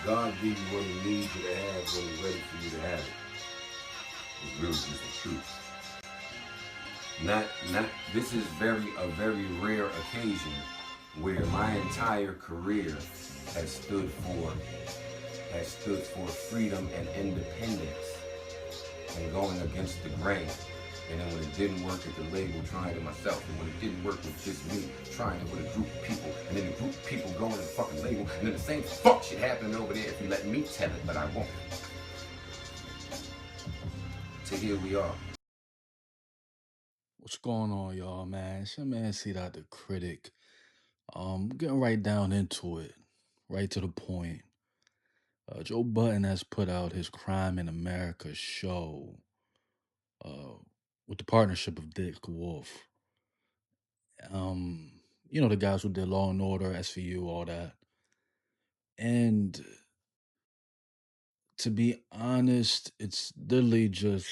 God give you what he needs you to have when he's ready for you to have it. It's really just the truth. Not this is a very rare occasion where my entire career has stood for freedom and independence and going against the grain. And then when it didn't work at the label, trying it myself. And when it didn't work with just me, trying it with a group of people. And then the group of people going to the fucking label. And then the same fuck shit happening over there if you let me tell it, but I won't. So here we are. What's going on, y'all, man? It's your man, C. The Critic. Getting right down into it, right to the point. Joe Budden has put out his Crime in America show with the partnership of Dick Wolf. The guys who did Law and Order, SVU, all that. And to be honest, it's literally just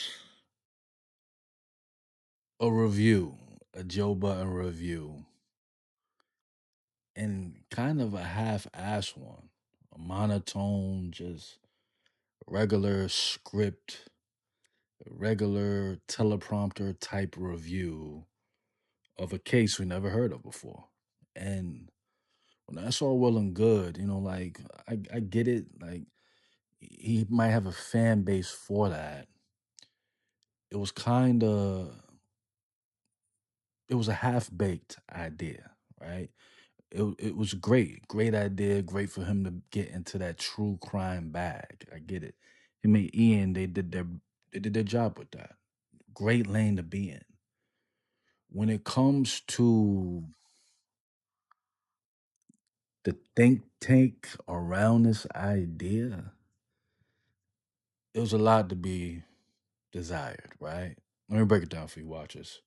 a review, a Joe Budden review, and kind of a half-ass one, a monotone, just regular script, regular teleprompter type review of a case we never heard of before. And when that's all well and good, like I get it, like he might have a fan base for that. It was kind of it was a half-baked idea, right? It was great idea, great for him to get into that true crime bag. I get it. Him and Ian, they did their job with that. Great lane to be in. When it comes to the think tank around this idea, it was a lot to be desired, right? Let me break it down for you watchers.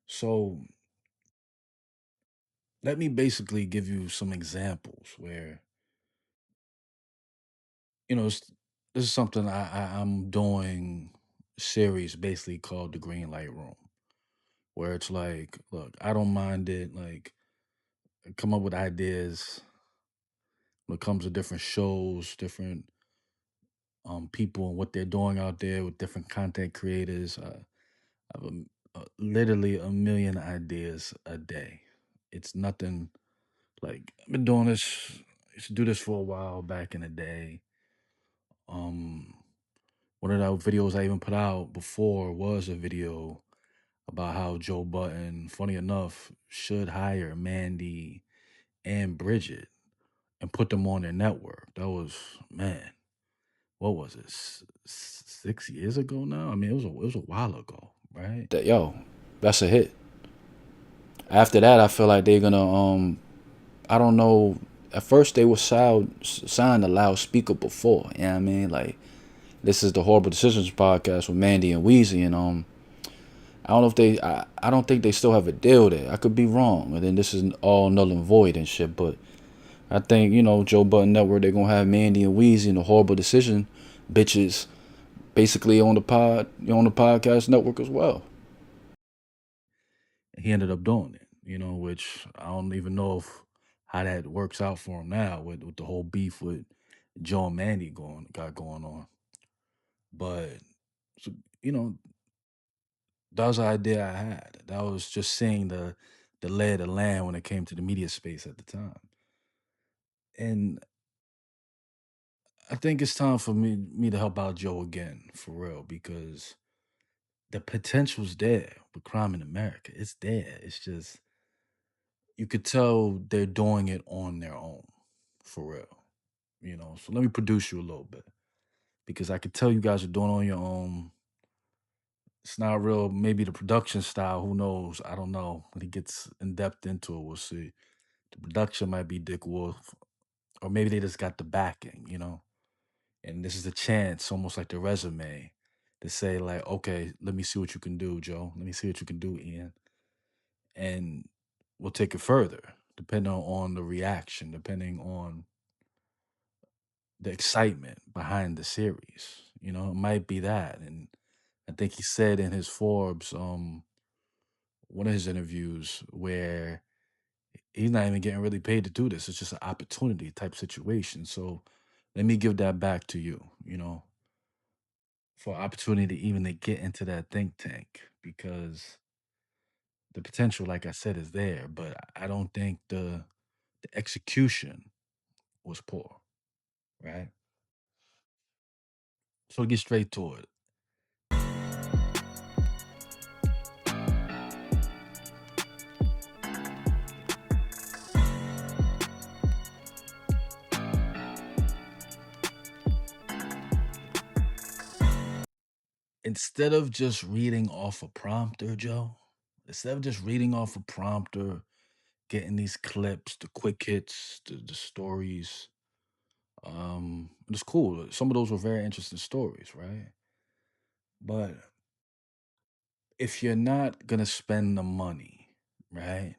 So let me basically give you some examples where, this is something I'm doing series basically called the GreenLight Room, where it's like, look, I don't mind it, like come up with ideas when it comes to different shows, different people and what they're doing out there with different content creators. I have literally a million ideas a day. It's nothing like I've been doing this. I used to do this for a while back in the day. Um, One of the videos I even put out before was a video about how Joe Budden, funny enough, should hire Mandy and Bridget and put them on their network. That was, man, what was it? 6 years ago now? I mean, it was a while ago, right? Yo, that's a hit. After that, I feel like they're gonna I don't know. At first, they were signed a loudspeaker before. You know what I mean? Like, this is the Horrible Decisions podcast with Mandy and Weezy, and I don't know if I don't think they still have a deal there. I could be wrong, and then this is all null and void and shit. But I think Joe Budden Network, they're gonna have Mandy and Weezy and the Horrible Decision bitches basically on the podcast network as well. He ended up doing it, which I don't even know if how that works out for him now with the whole beef with Joe and Mandy going on. But so, you know, that was the idea I had. That was just seeing the lay of the land when it came to the media space at the time. And I think it's time for me to help out Joe again, for real, because the potential's there with crime in America. It's there. It's just you could tell they're doing it on their own, for real. So let me produce you a little bit because I could tell you guys are doing it on your own. It's not real. Maybe the production style. Who knows? I don't know. When he gets in depth into it, we'll see. The production might be Dick Wolf, or maybe they just got the backing. And this is a chance, almost like the resume, to say like, okay, let me see what you can do, Joe. Let me see what you can do, Ian, and we'll take it further, depending on the reaction, depending on the excitement behind the series. It might be that, and I think he said in his Forbes, one of his interviews, where he's not even getting really paid to do this. It's just an opportunity type situation. So let me give that back to you, for opportunity even to get into that think tank because the potential, like I said, is there, but I don't think the execution was poor, right? So to get straight to it, instead of just reading off a prompter, Joe, instead of just reading off a prompter, getting these clips, the quick hits, the stories, it's cool. Some of those were very interesting stories, right? But if you're not gonna spend the money, right,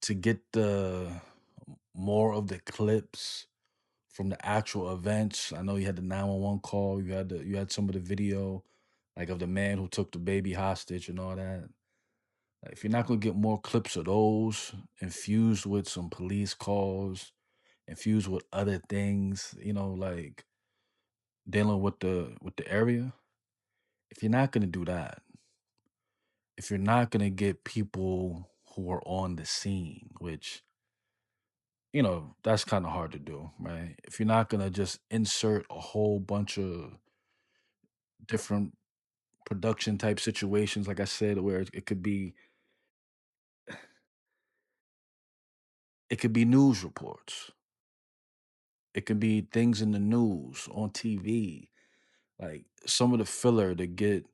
to get the more of the clips from the actual events. I know you had the 911 call, you had some of the video, like of the man who took the baby hostage and all that. Like, if you're not gonna get more clips of those infused with some police calls, infused with other things, like dealing with the area, if you're not gonna do that, if you're not gonna get people who are on the scene, which that's kind of hard to do, right? If you're not gonna just insert a whole bunch of different production type situations, like I said, where it could be news reports, it could be things in the news on TV, like some of the filler to get,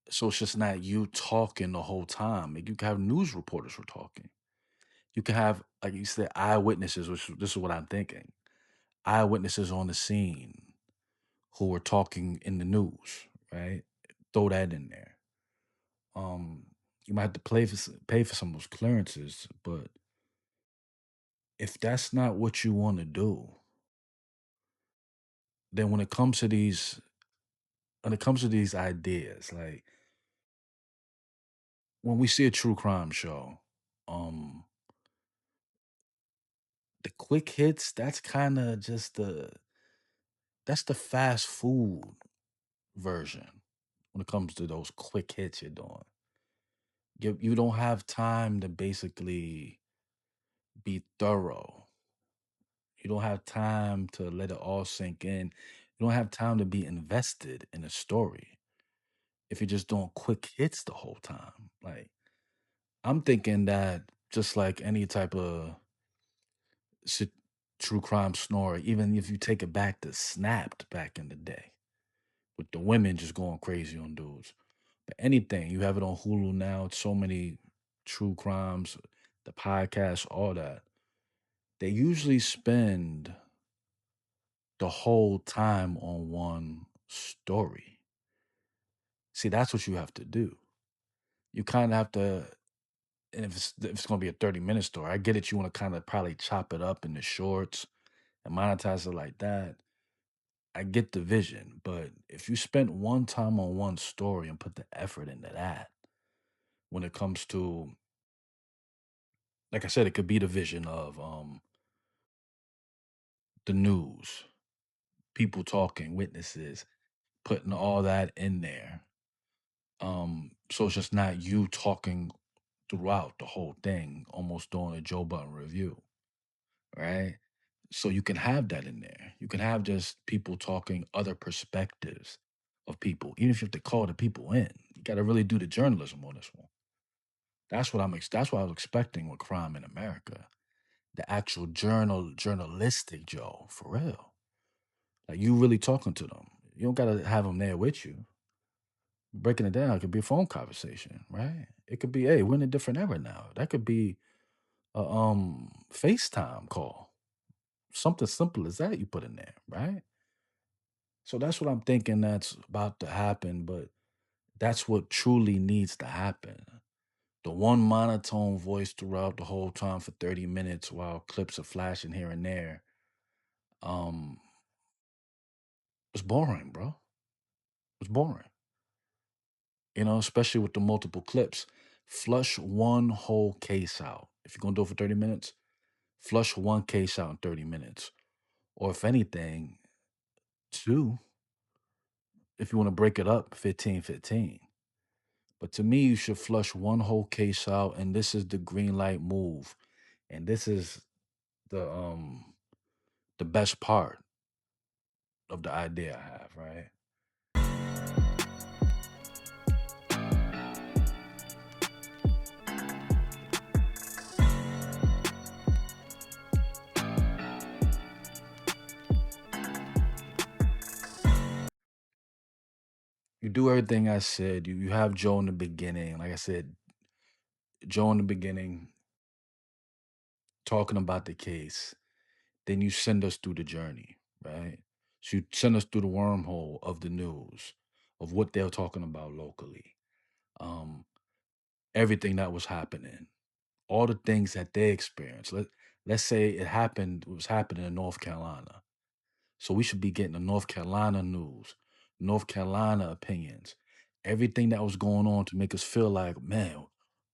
so it's just not you talking the whole time. Like, you can have news reporters who are talking. You can have, like you said, eyewitnesses, which this is what I'm thinking. Eyewitnesses on the scene who were talking in the news, right? Throw that in there. Um, you might have to pay for some of those clearances, but if that's not what you want to do, then when it comes to these ideas, like when we see a true crime show, um, the quick hits, that's the fast food version when it comes to those quick hits you're doing. You don't have time to basically be thorough. You don't have time to let it all sink in. You don't have time to be invested in a story if you're just doing quick hits the whole time. Like, I'm thinking that just like any type of si- true crime story, even if you take it back to Snapped back in the day, with the women just going crazy on dudes. But anything, you have it on Hulu now. It's so many true crimes, the podcast, all that. They usually spend the whole time on one story. See, that's what you have to do. You kind of have to, and if it's going to be a 30-minute story, I get it. You want to kind of probably chop it up into shorts and monetize it like that. I get the vision, but if you spent one time on one story and put the effort into that, when it comes to, like I said, it could be the vision of the news, people talking, witnesses, putting all that in there. So it's just not you talking throughout the whole thing, almost doing a Joe Button review, right? So you can have that in there. You can have just people talking other perspectives. of people, even if you have to call the people in. You got to really do the journalism on this one. That's what I was expecting with crime in America. The actual journalistic Joe, for real. Like you really talking to them. You don't gotta have them there with you. Breaking it down, it could be a phone conversation, right? It could be, hey, we're in a different era now. That could be a FaceTime call. Something simple as that you put in there, right? So that's what I'm thinking that's about to happen, but that's what truly needs to happen. The one monotone voice throughout the whole time for 30 minutes while clips are flashing here and there. Um, it's boring, bro. It's boring. Especially with the multiple clips. Flush one whole case out. If you're gonna do it for 30 minutes, flush one case out in 30 minutes. Or if anything, two, if you want to break it up, 15-15. But to me, you should flush one whole case out, and this is the green light move. And this is the um the best part of the idea I have, right? You do everything I said. You have Joe in the beginning. Like I said, Joe in the beginning talking about the case. Then you send us through the journey, right? So you send us through the wormhole of the news, of what they're talking about locally, um, everything that was happening, all the things that they experienced. Let's say it was happening in North Carolina. So we should be getting the North Carolina news, North Carolina opinions, everything that was going on to make us feel like, man,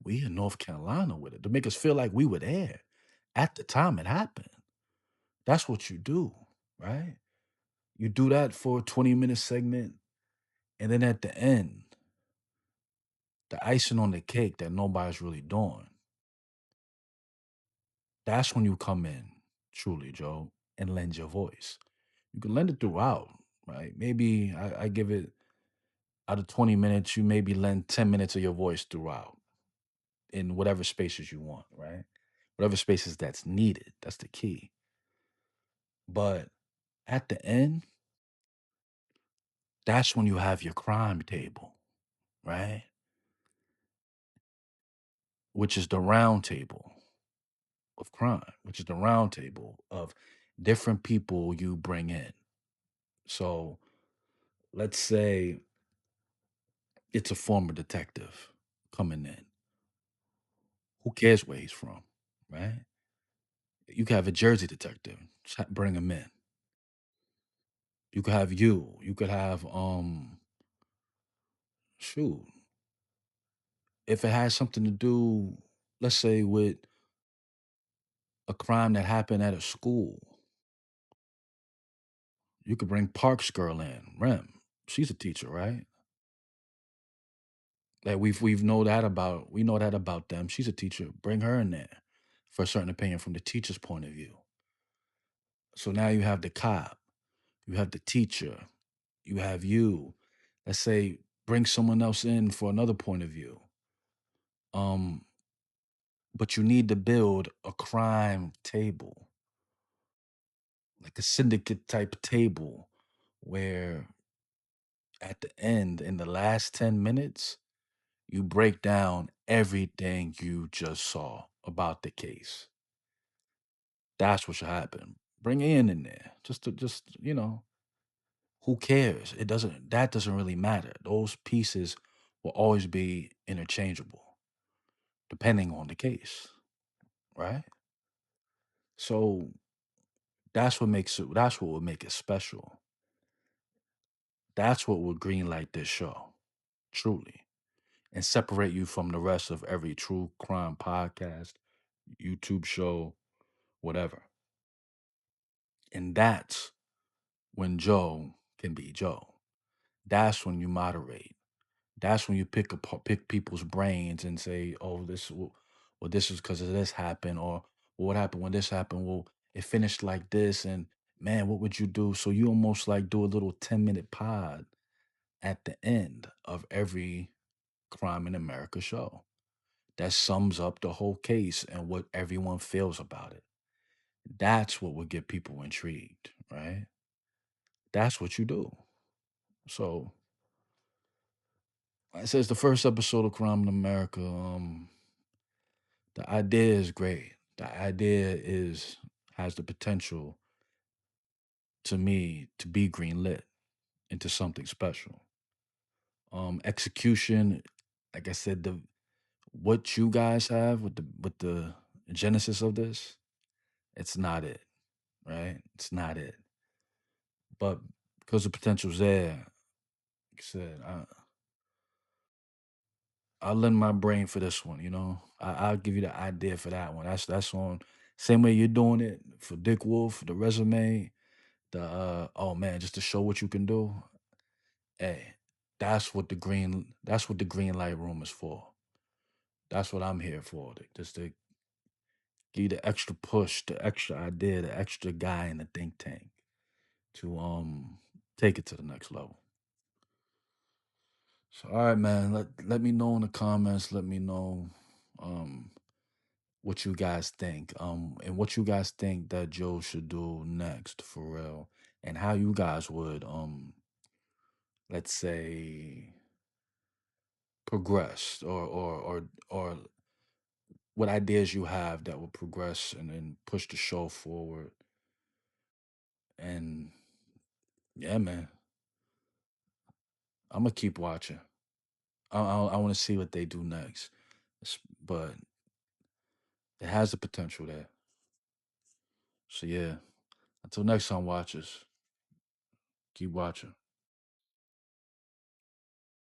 we in North Carolina with it, to make us feel like we were there at the time it happened. That's what you do, right? You do that for a 20-minute segment, and then at the end, the icing on the cake that nobody's really doing. That's when you come in, truly, Joe, and lend your voice. You can lend it throughout, right? Maybe I give it out of 20 minutes, you maybe lend 10 minutes of your voice throughout in whatever spaces you want, right? Whatever spaces that's needed. That's the key. But at the end, that's when you have your crime table, right? Which is the round table of crime, which is the round table of different people you bring in. So let's say it's a former detective coming in. Who cares where he's from, right? You could have a Jersey detective, bring him in. You could have you. You could have shoot. If it has something to do, let's say with a crime that happened at a school, you could bring Parks girl in, Rem. She's a teacher, right? Like we know that about them. She's a teacher. Bring her in there for a certain opinion from the teacher's point of view. So now you have the cop, you have the teacher, you have you. Let's say bring someone else in for another point of view. Um, but you need to build a crime table, like a syndicate type table, where at the end, in the last 10 minutes, you break down everything you just saw about the case. That's what should happen. Bring Ian in there. Who cares? That doesn't really matter. Those pieces will always be interchangeable, depending on the case, right? So that's what would make it special. That's what would greenlight this show, truly, and separate you from the rest of every true crime podcast, YouTube show, whatever. And that's when Joe can be Joe. That's when you moderate. That's when you pick people's brains and say, "Oh, this is because of this happened," or "Well, what happened when this happened? Well, it finished like this, and man, what would you do?" So you almost like do a little 10-minute pod at the end of every Crime in America show. That sums up the whole case and what everyone feels about it. That's what would get people intrigued, right? That's what you do. So it says the first episode of Crime in America. The idea is great. The idea is has the potential to me to be greenlit into something special. Execution, like I said, the what you guys have with the genesis of this, it's not it, right? It's not it. But because the potential's there, like I said, I'll lend my brain for this one. I'll give you the idea for that one. That's on same way you're doing it for Dick Wolf, the resume, the oh man, just to show what you can do. Hey, that's what the green light room is for. That's what I'm here for. Just to give you the extra push, the extra idea, the extra guy in the think tank to take it to the next level. So all right, man. Let me know in the comments. Let me know what you guys think. And what you guys think that Joe should do next for real. And how you guys would let's say progress or what ideas you have that would progress and then push the show forward. And yeah, man, I'm gonna keep watching. I want to see what they do next, but it has the potential there. So yeah, until next time, watchers, keep watching.